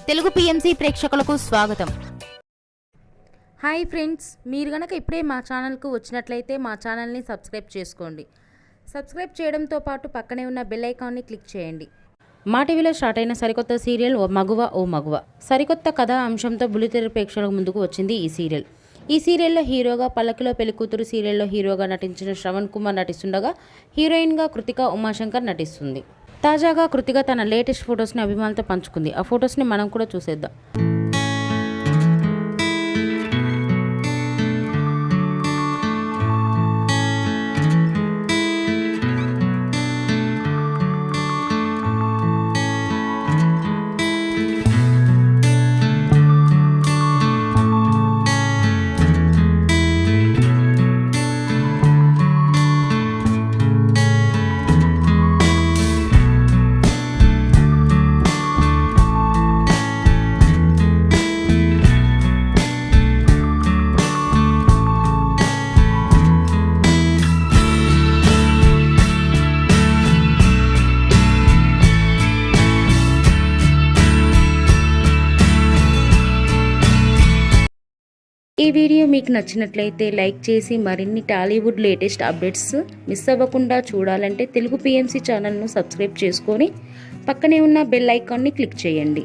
Telugu PMC ప్రేక్షకులకు స్వాగతం. Hi friends, మీరు గనక ఇప్పుడే మా ఛానల్కు వచ్చినట్లయితే మా ఛానల్ని సబ్స్క్రైబ్ చేసుకోండి. సబ్స్క్రైబ్ చేయడంతో పాటు పక్కనే ఉన్న బెల్ ఐకాన్ని క్లిక్ చేయండి. మా టీవీలో స్టార్ట్ అయిన సరికొత్త సీరియల్ ఓ మగువ సరికొత్త కథా అంశంతో బుల్లితెర ప్రేక్షకుల ముందుకు వచ్చింది ఈ సీరియల్. ఈ సీరియల్లో హీరోగా పల్లకిలో పెళ్లికూతురు సీరియల్లో హీరోగా నటించిన శ్రవణ్ కుమార్ నటిస్తుండగా హీరోయిన్గా కృతిక ఉమాశంకర్ నటిస్తుంది. తాజాగా కృతిక తన లేటెస్ట్ ఫొటోస్ని అభిమానులతో పంచుకుంది. ఆ ఫొటోస్ని మనం కూడా చూసేద్దాం. ఈ వీడియో మీకు నచ్చినట్లయితే లైక్ చేసి మరిన్ని టాలీవుడ్ లేటెస్ట్ అప్డేట్స్ మిస్ అవ్వకుండా చూడాలంటే తెలుగు పిఎంసి ఛానల్ను సబ్స్క్రైబ్ చేసుకొని పక్కనే ఉన్న బెల్ ఐకాన్ని క్లిక్ చేయండి.